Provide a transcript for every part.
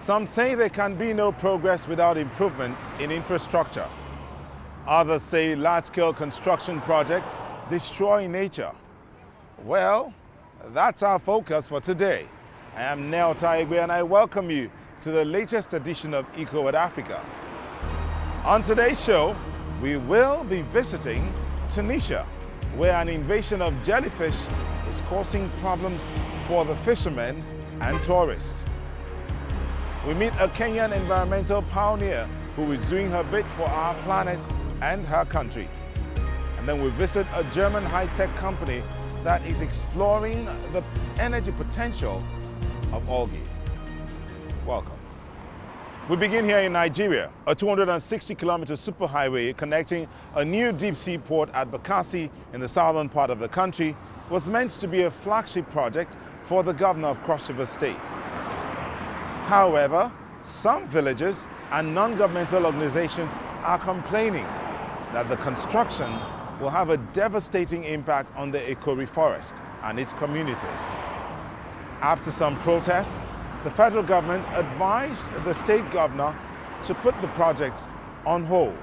Some say there can be no progress without improvements in infrastructure. Others say large-scale construction projects destroy nature. Well, that's our focus for today. I am Neo Taigwe and I welcome you to the latest edition of Eco with Africa. On today's show, we will be visiting Tunisia, where an invasion of jellyfish is causing problems for the fishermen and tourists. We meet a Kenyan environmental pioneer who is doing her bit for our planet and her country. And then we visit a German high-tech company that is exploring the energy potential of algae. Welcome. We begin here in Nigeria. A 260-kilometer superhighway connecting a new deep-sea port at Bakassi in the southern part of the country was meant to be a flagship project for the governor of Cross River State. However, some villagers and non-governmental organizations are complaining that the construction will have a devastating impact on the Ikori forest and its communities. After some protests, the federal government advised the state governor to put the project on hold.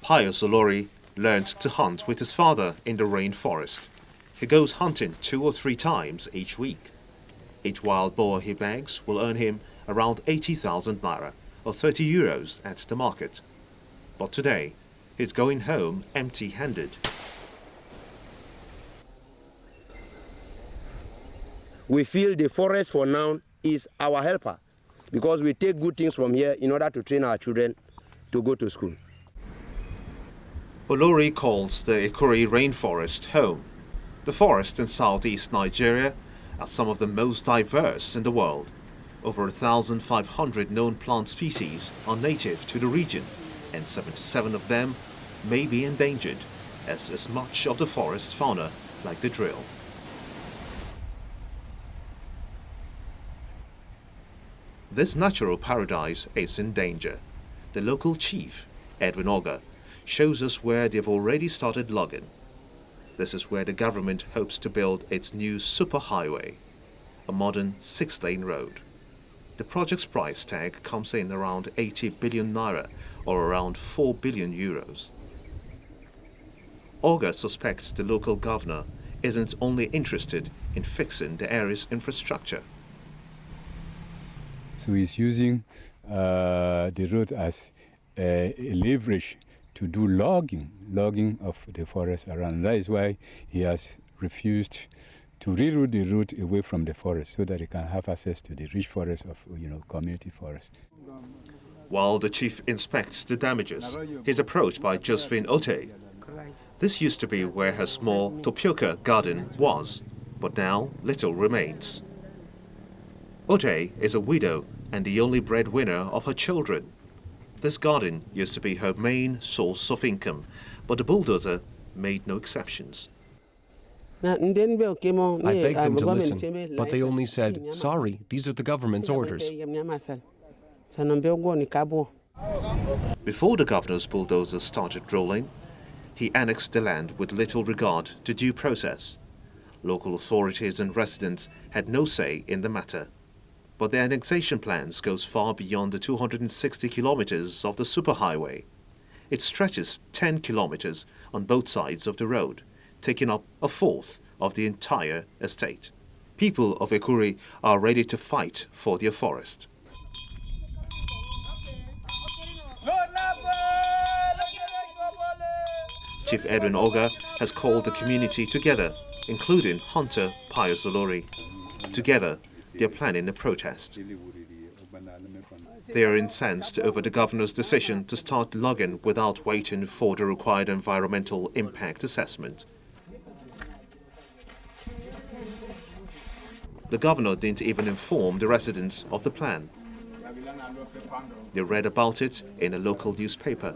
Pius Olori learned to hunt with his father in the rainforest. He goes hunting 2 or 3 times each week. Each wild boar he bags will earn him around 80,000 naira, or 30 euros at the market. But today, he's going home empty-handed. We feel the forest for now is our helper because we take good things from here in order to train our children to go to school. Olori calls the Ikori rainforest home. The forests in southeast Nigeria are some of the most diverse in the world. Over 1,500 known plant species are native to the region, and 77 of them may be endangered, as much of the forest fauna like the drill. This natural paradise is in danger. The local chief, Edwin Oga, shows us where they've already started logging. This is where the government hopes to build its new superhighway, a modern 6-lane road. The project's price tag comes in around 80 billion naira, or around 4 billion euros. Oga suspects the local governor isn't only interested in fixing the area's infrastructure. So he's using the road as a leverage to do logging of the forest around. That is why he has refused to reroute the route away from the forest so that he can have access to the rich forest of community forest. While the chief inspects the damages, he's approached by Josephine Ote. This used to be where her small tapioca garden was, but now little remains. Ote is a widow and the only breadwinner of her children. This garden used to be her main source of income, but the bulldozer made no exceptions. I begged them to listen, but they only said, "Sorry, these are the government's orders." Before the governor's bulldozer started rolling, he annexed the land with little regard to due process. Local authorities and residents had no say in the matter. But the annexation plans goes far beyond the 260 kilometers of the superhighway. It stretches 10 kilometers on both sides of the road, taking up a fourth of the entire estate. People of Ikori are ready to fight for their forest. Chief Edwin Oga has called the community together, including hunter Pius Olori. Together, they are planning a protest. They are incensed over the governor's decision to start logging without waiting for the required environmental impact assessment. The governor didn't even inform the residents of the plan. They read about it in a local newspaper.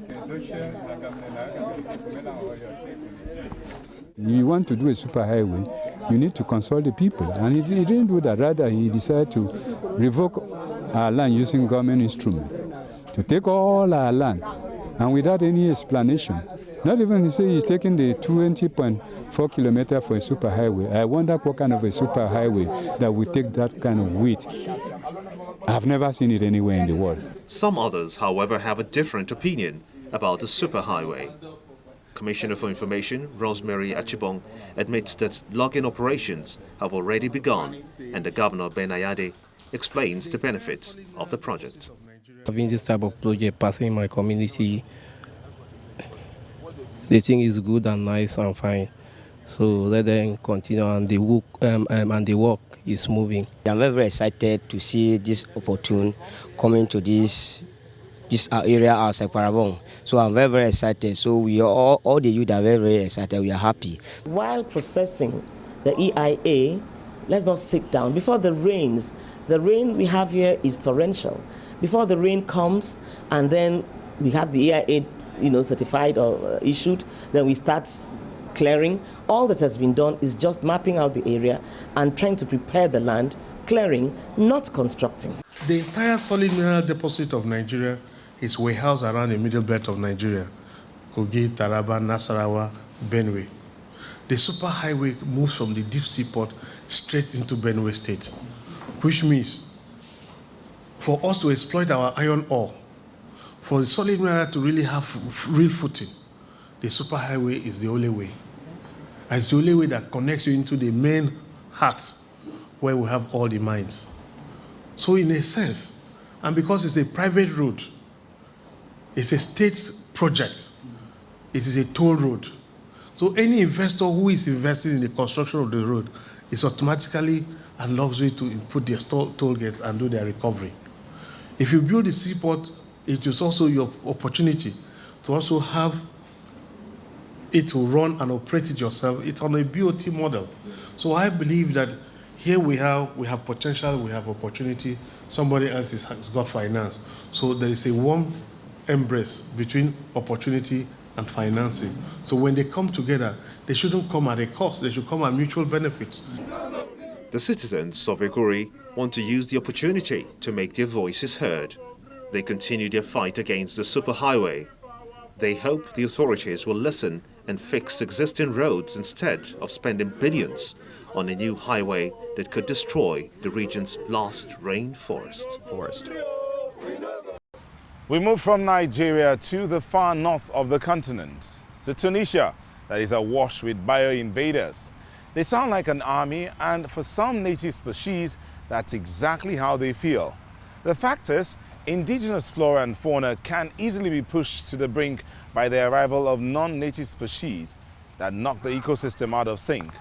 You want to do a superhighway, you need to consult the people. And he didn't do that. Rather, he decided to revoke our land using government instrument, to take all our land. And without any explanation, Not even, he said he's taking the 20.4 kilometers for a superhighway. I wonder what kind of a superhighway that will take that kind of weight. I've never seen it anywhere in the world. Some others, however, have a different opinion about the superhighway. Commissioner for Information, Rosemary Achibong, admits that logging operations have already begun, and the Governor Ben Ayade explains the benefits of the project. Having this type of project passing in my community, the thing is good and nice and fine. So let them continue, and the work is moving. I'm very, very excited to see this opportunity coming to this area outside Parabon. So I'm very, very excited. So we are all the youth are very, very excited. We are happy. While processing the EIA, let's not sit down. Before the rains, the rain we have here is torrential. Before the rain comes, and then we have the EIA, certified or issued, then we start clearing. All that has been done is just mapping out the area and trying to prepare the land, clearing, not constructing. The entire solid mineral deposit of Nigeria is warehoused around the middle belt of Nigeria: Kogi, Taraba, Nasarawa, Benue. The superhighway moves from the deep sea port straight into Benue State, which means for us to exploit our iron ore, for the solid mineral to really have real footing, the superhighway is the only way. And it's the only way that connects you into the main heart where we have all the mines. So in a sense, and because it's a private road, it's a state project, it is a toll road. So any investor who is investing in the construction of the road is automatically at luxury to put their toll gates and do their recovery. If you build the seaport, it is also your opportunity to also have it to run and operate it yourself. It's on a BOT model. So I believe that here we have potential, we have opportunity. Somebody else has got finance. So there is a warm embrace between opportunity and financing. So when they come together, they shouldn't come at a cost. They should come at mutual benefits. The citizens of Iguri want to use the opportunity to make their voices heard. They continue their fight against the superhighway. They hope the authorities will listen and fix existing roads instead of spending billions on a new highway that could destroy the region's last rainforest. We move from Nigeria to the far north of the continent, to Tunisia, that is awash with bio-invaders. They sound like an army, and for some native species, that's exactly how they feel. The fact is, indigenous flora and fauna can easily be pushed to the brink by the arrival of non-native species that knock the ecosystem out of sync.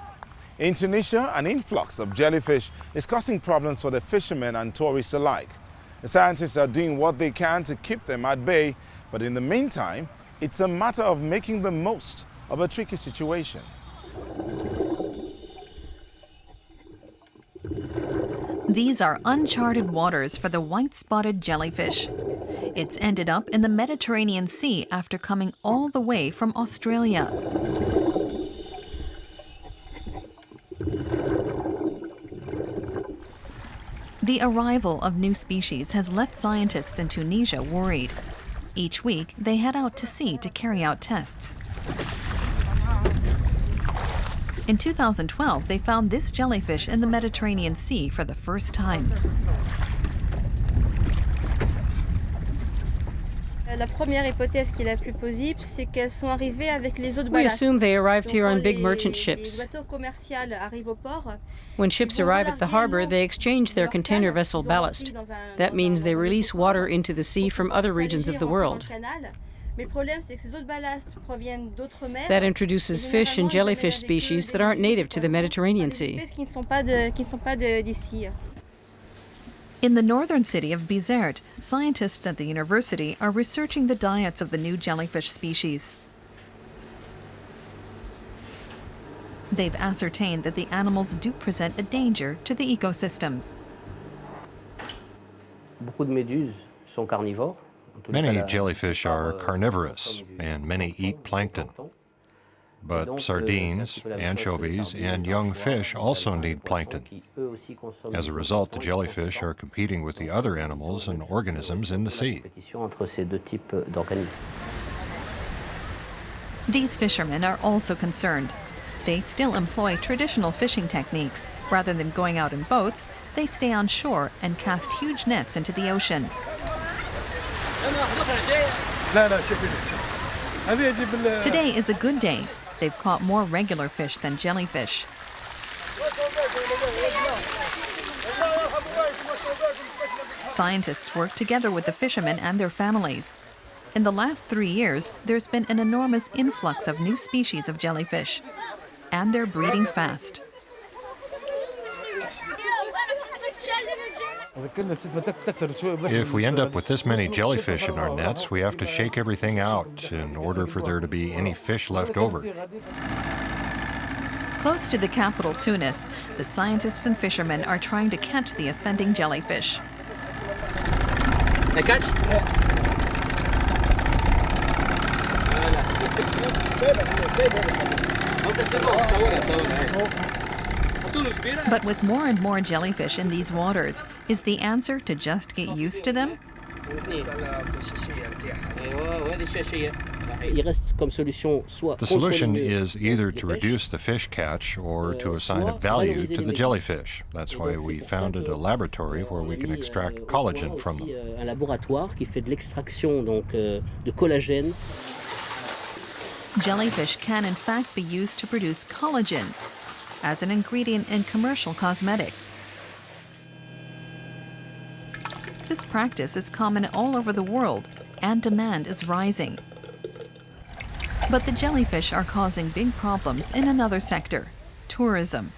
In Tunisia, an influx of jellyfish is causing problems for the fishermen and tourists alike. The scientists are doing what they can to keep them at bay, but in the meantime, it's a matter of making the most of a tricky situation. These are uncharted waters for the white-spotted jellyfish. It's ended up in the Mediterranean Sea after coming all the way from Australia. The arrival of new species has left scientists in Tunisia worried. Each week, they head out to sea to carry out tests. In 2012, they found this jellyfish in the Mediterranean Sea for the first time. We assume they arrived here on big merchant ships. When ships arrive at the harbor, they exchange their container vessel ballast. That means they release water into the sea from other regions of the world. That introduces fish and jellyfish species that aren't native to the Mediterranean Sea. In the northern city of Bizerte, scientists at the university are researching the diets of the new jellyfish species. They've ascertained that the animals do present a danger to the ecosystem. Many jellyfish are carnivorous, and many eat plankton. But sardines, anchovies, and young fish also need plankton. As a result, the jellyfish are competing with the other animals and organisms in the sea. These fishermen are also concerned. They still employ traditional fishing techniques. Rather than going out in boats, they stay on shore and cast huge nets into the ocean. Today is a good day. They've caught more regular fish than jellyfish. Scientists work together with the fishermen and their families. In the last 3 years, there's been an enormous influx of new species of jellyfish. And they're breeding fast. If we end up with this many jellyfish in our nets, we have to shake everything out in order for there to be any fish left over. Close to the capital, Tunis, the scientists and fishermen are trying to catch the offending jellyfish. But with more and more jellyfish in these waters, is the answer to just get used to them? The solution is either to reduce the fish catch or to assign a value to the jellyfish. That's why we founded a laboratory where we can extract collagen from them. Jellyfish can in fact be used to produce collagen as an ingredient in commercial cosmetics. This practice is common all over the world, and demand is rising. But the jellyfish are causing big problems in another sector, tourism.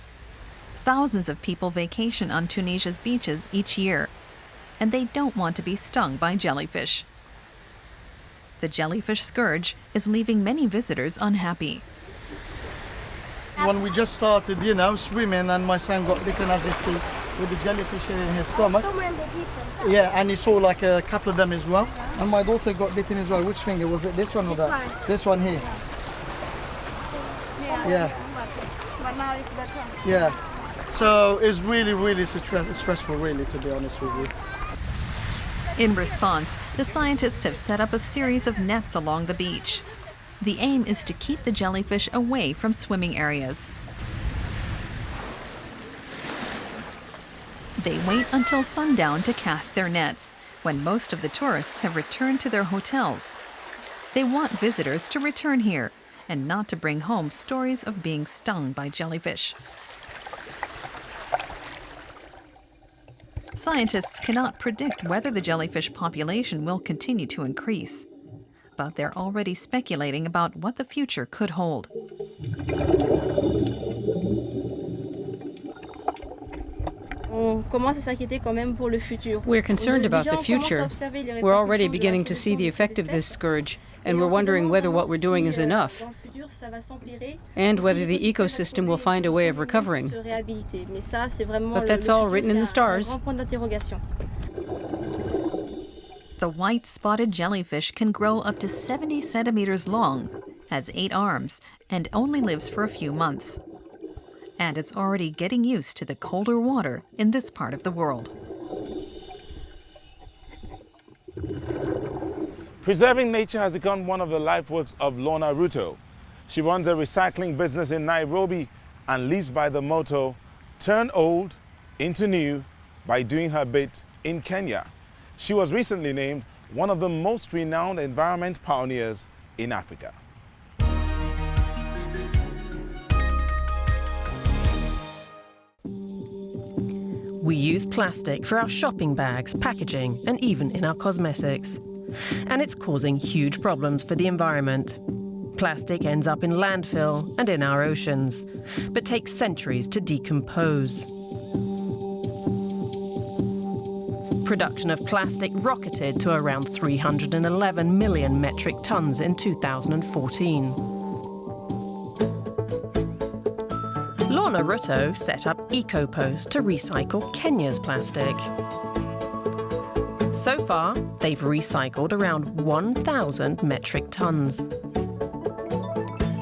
Thousands of people vacation on Tunisia's beaches each year, and they don't want to be stung by jellyfish. The jellyfish scourge is leaving many visitors unhappy. When we just started, swimming, and my son got bitten, as you see, with the jellyfish in his stomach. Yeah, and he saw like a couple of them as well. And my daughter got bitten as well. Which finger? Was it this one or that? This one here. Yeah. But now it's better. Yeah. So it's really, really stressful, really, to be honest with you. In response, the scientists have set up a series of nets along the beach. The aim is to keep the jellyfish away from swimming areas. They wait until sundown to cast their nets, when most of the tourists have returned to their hotels. They want visitors to return here and not to bring home stories of being stung by jellyfish. Scientists cannot predict whether the jellyfish population will continue to increase, but they're already speculating about what the future could hold. We're concerned about the future. We're already beginning to see the effect of this scourge, and we're wondering whether what we're doing is enough, and whether the ecosystem will find a way of recovering. But that's all written in the stars. The white-spotted jellyfish can grow up to 70 centimeters long, has 8 arms, and only lives for a few months. And it's already getting used to the colder water in this part of the world. Preserving nature has become one of the life works of Lorna Ruto. She runs a recycling business in Nairobi and lives by the motto, turn old into new by doing her bit in Kenya. She was recently named one of the most renowned environment pioneers in Africa. We use plastic for our shopping bags, packaging, and even in our cosmetics. And it's causing huge problems for the environment. Plastic ends up in landfill and in our oceans, but takes centuries to decompose. Production of plastic rocketed to around 311 million metric tons in 2014. Lorna Ruto set up EcoPost to recycle Kenya's plastic. So far, they've recycled around 1,000 metric tons.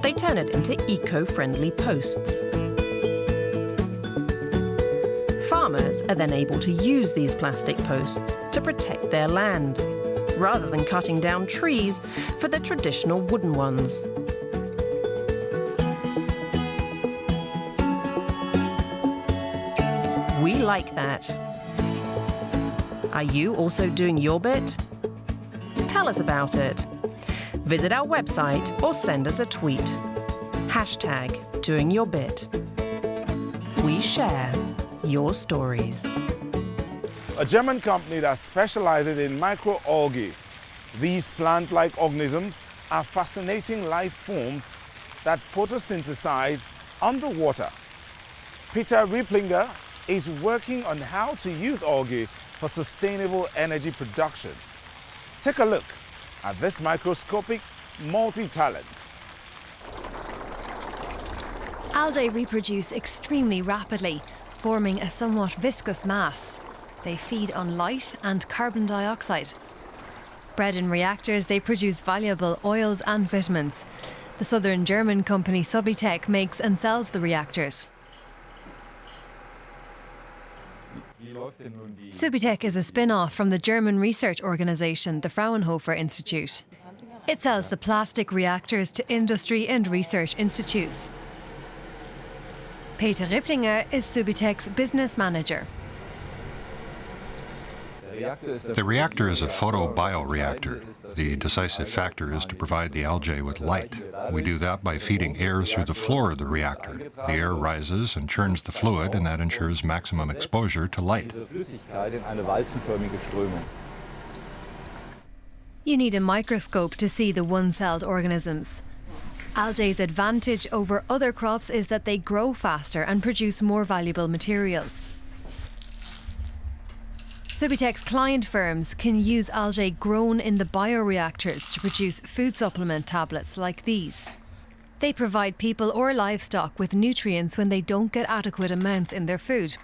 They turn it into eco-friendly posts. Farmers are then able to use these plastic posts to protect their land, rather than cutting down trees for the traditional wooden ones. like that. Are you also doing your bit? Tell us about it. Visit our website or send us a tweet. #DoingYourBit. We share your stories. A German company that specializes in microalgae. These plant-like organisms are fascinating life forms that photosynthesize underwater. Peter Rieplinger is working on how to use algae for sustainable energy production. Take a look at this microscopic multi-talent. Algae reproduce extremely rapidly, forming a somewhat viscous mass. They feed on light and carbon dioxide. Bred in reactors, they produce valuable oils and vitamins. The southern German company Subitech makes and sells the reactors. Subitech is a spin-off from the German research organisation, the Fraunhofer Institute. It sells the plastic reactors to industry and research institutes. Peter Rieplinger is Subitech's business manager. The reactor is a photobioreactor. The decisive factor is to provide the algae with light. We do that by feeding air through the floor of the reactor. The air rises and churns the fluid, and that ensures maximum exposure to light. You need a microscope to see the one-celled organisms. Algae's advantage over other crops is that they grow faster and produce more valuable materials. Subitech's client firms can use algae grown in the bioreactors to produce food supplement tablets like these. They provide people or livestock with nutrients when they don't get adequate amounts in their food.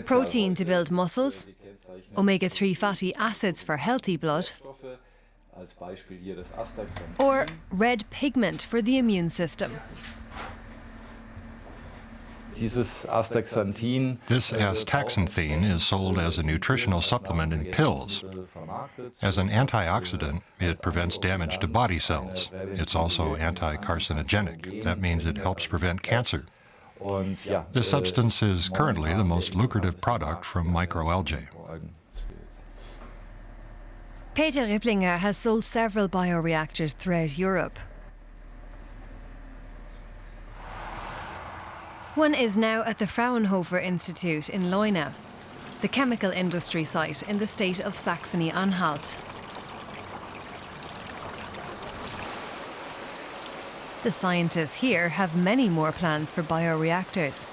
Protein to build muscles, omega-3 fatty acids for healthy blood, or red pigment for the immune system. This astaxanthine is sold as a nutritional supplement in pills. As an antioxidant, it prevents damage to body cells. It's also anti-carcinogenic. That means it helps prevent cancer. This substance is currently the most lucrative product from microalgae. Peter Rieplinger has sold several bioreactors throughout Europe. One is now at the Fraunhofer Institute in Leuna, the chemical industry site in the state of Saxony-Anhalt. The scientists here have many more plans for bioreactors.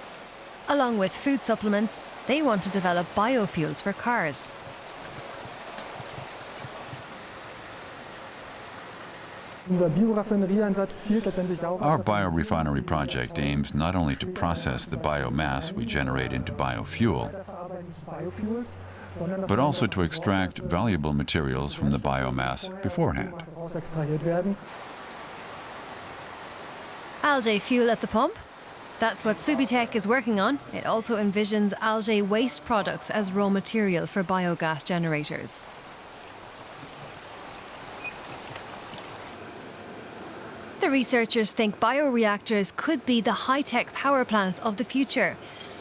Along with food supplements, they want to develop biofuels for cars. Our biorefinery project aims not only to process the biomass we generate into biofuel, but also to extract valuable materials from the biomass beforehand. Algae fuel at the pump? That's what Subitech is working on. It also envisions algae waste products as raw material for biogas generators. The researchers think bioreactors could be the high-tech power plants of the future,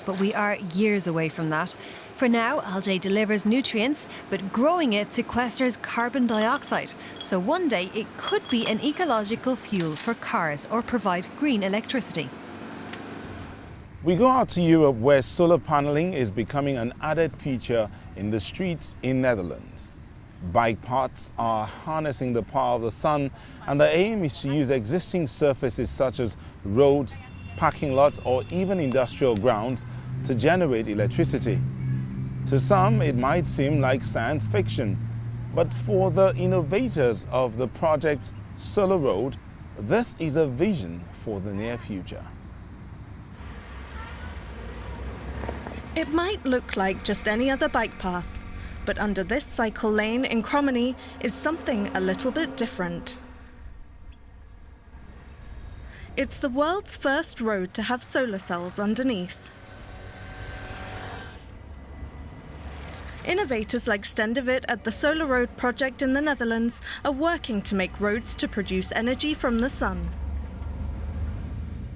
but we are years away from that. For now, algae delivers nutrients, but growing it sequesters carbon dioxide, so one day it could be an ecological fuel for cars or provide green electricity. We go out to Europe, where solar paneling is becoming an added feature in the streets in Netherlands. Bike paths are harnessing the power of the sun, and the aim is to use existing surfaces such as roads, parking lots, or even industrial grounds to generate electricity. To some, it might seem like science fiction, but for the innovators of the project Solar Road, this is a vision for the near future. It might look like just any other bike path, but under this cycle lane in Cromony is something a little bit different. It's the world's first road to have solar cells underneath. Innovators like Stendivit at the Solar Road project in the Netherlands are working to make roads to produce energy from the sun.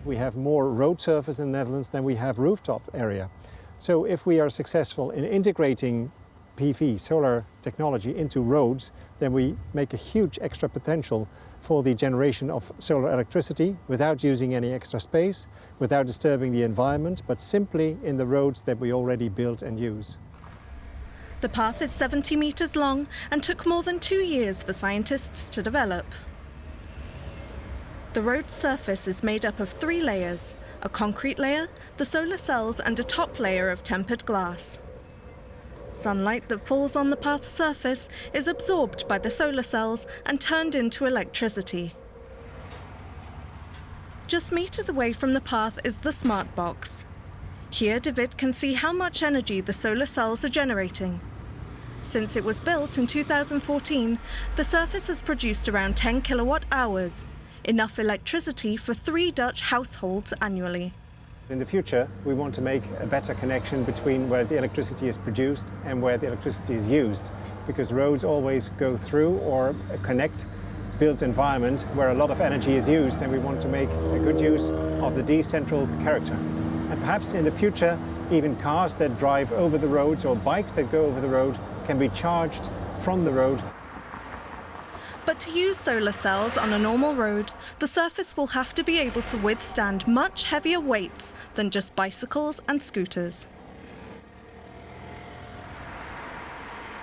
We have more road surface in the Netherlands than we have rooftop area. So if we are successful in integrating PV, solar technology, into roads, then we make a huge extra potential for the generation of solar electricity without using any extra space, without disturbing the environment, but simply in the roads that we already build and use. The path is 70 meters long and took more than 2 years for scientists to develop. The road's surface is made up of 3 layers: a concrete layer, the solar cells, and a top layer of tempered glass. Sunlight that falls on the path's surface is absorbed by the solar cells and turned into electricity. Just meters away from the path is the smart box. Here, David can see how much energy the solar cells are generating. Since it was built in 2014, the surface has produced around 10 kilowatt hours, enough electricity for 3 Dutch households annually. In the future, we want to make a better connection between where the electricity is produced and where the electricity is used, because roads always go through or connect built environment where a lot of energy is used, and we want to make a good use of the decentral character. And perhaps in the future, even cars that drive over the roads or bikes that go over the road can be charged from the road. But to use solar cells on a normal road, the surface will have to be able to withstand much heavier weights than just bicycles and scooters.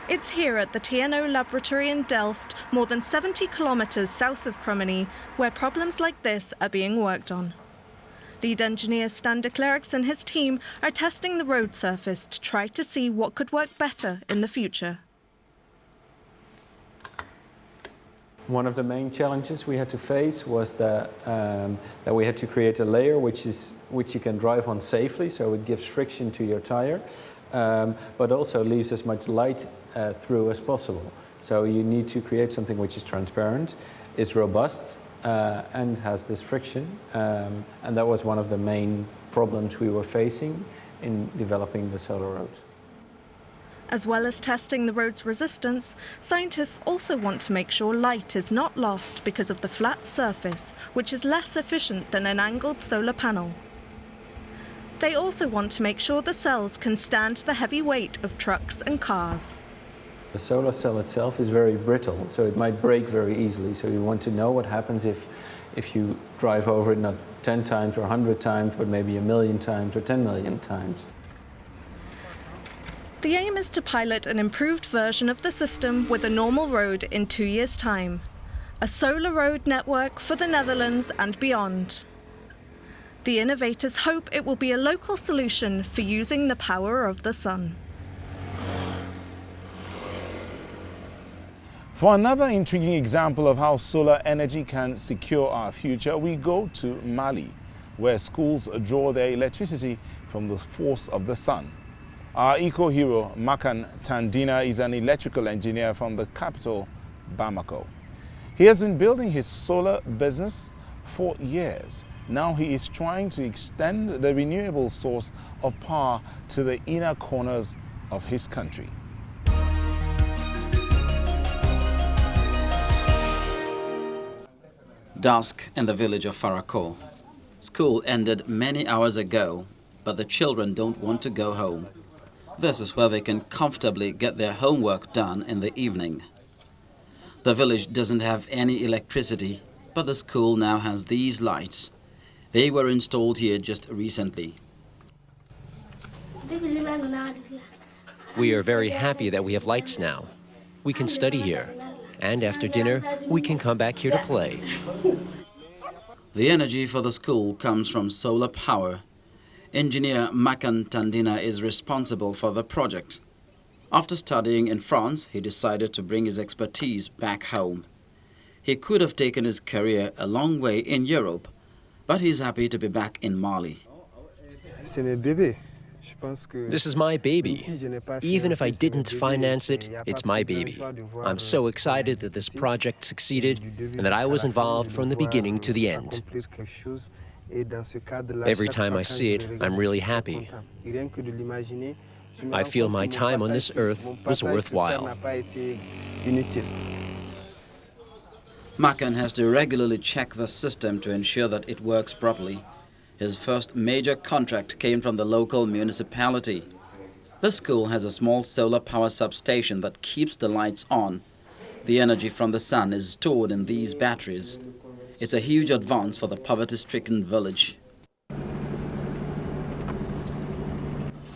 It's here at the TNO laboratory in Delft, more than 70 kilometers south of Krommenie, where problems like this are being worked on. Lead engineer Stan de Klerks and his team are testing the road surface to try to see what could work better in the future. One of the main challenges we had to face was that we had to create a layer which you can drive on safely, so it gives friction to your tire, but also leaves as much light through as possible. So you need to create something which is transparent, is robust, and has this friction. And that was one of the main problems we were facing in developing the solar road. As well as testing the road's resistance, scientists also want to make sure light is not lost because of the flat surface, which is less efficient than an angled solar panel. They also want to make sure the cells can stand the heavy weight of trucks and cars. The solar cell itself is very brittle, so it might break very easily. So you want to know what happens if you drive over it not 10 times or 100 times, but maybe 1,000,000 times or 10 million times. The aim is to pilot an improved version of the system with a normal road in 2 years' time. A solar road network for the Netherlands and beyond. The innovators hope it will be a local solution for using the power of the sun. For another intriguing example of how solar energy can secure our future, we go to Mali, where schools draw their electricity from the force of the sun. Our eco-hero, Makan Tandina, is an electrical engineer from the capital, Bamako. He has been building his solar business for years. Now he is trying to extend the renewable source of power to the inner corners of his country. Dusk in the village of Farako. School ended many hours ago, but the children don't want to go home. This is where they can comfortably get their homework done in the evening. The village doesn't have any electricity, but the school now has these lights. They were installed here just recently. We are very happy that we have lights now. We can study here, and after dinner, we can come back here to play. The energy for the school comes from solar power. Engineer Makan Tandina is responsible for the project. After studying in France, he decided to bring his expertise back home. He could have taken his career a long way in Europe, but he's happy to be back in Mali. This is my baby. Even if I didn't finance it, it's my baby. I'm so excited that this project succeeded and that I was involved from the beginning to the end. Every time I see it, I'm really happy. I feel my time on this earth was worthwhile. Makan has to regularly check the system to ensure that it works properly. His first major contract came from the local municipality. The school has a small solar power substation that keeps the lights on. The energy from the sun is stored in these batteries. It's a huge advance for the poverty-stricken village.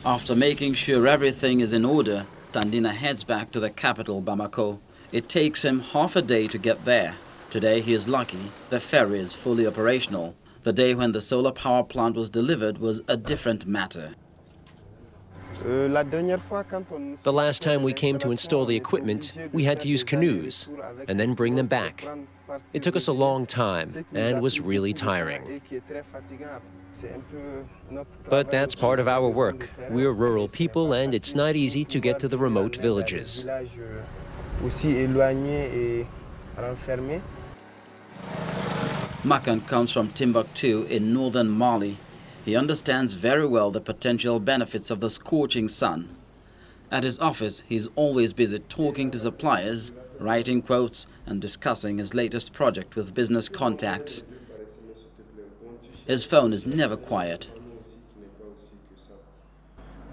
After making sure everything is in order, Tandina heads back to the capital, Bamako. It takes him half a day to get there. Today he is lucky the ferry is fully operational. The day when the solar power plant was delivered was a different matter. The last time we came to install the equipment, we had to use canoes and then bring them back. It took us a long time and was really tiring. But that's part of our work. We're rural people and it's not easy to get to the remote villages. Makan comes from Timbuktu in northern Mali. He understands very well the potential benefits of the scorching sun. At his office, he's always busy talking to suppliers, writing quotes, and discussing his latest project with business contacts. His phone is never quiet.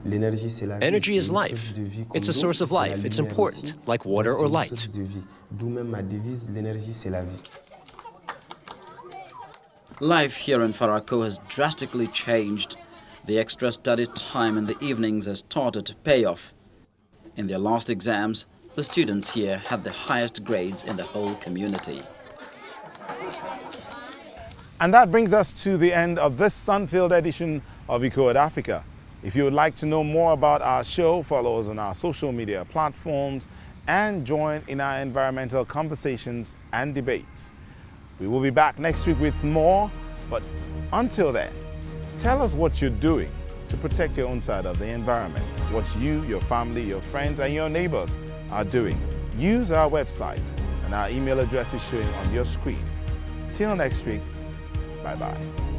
Energy is life. It's a source of life. It's important, like water or light. Life here in Farako has drastically changed. The extra study time in the evenings has started to pay off. In their last exams, the students here had the highest grades in the whole community. And that brings us to the end of this sun-filled edition of Eco Africa. If you would like to know more about our show, follow us on our social media platforms and join in our environmental conversations and debates. We will be back next week with more, but until then, tell us what you're doing to protect your own side of the environment, what you, your family, your friends, and your neighbors are doing. Use our website, and our email address is showing on your screen. Till next week, bye-bye.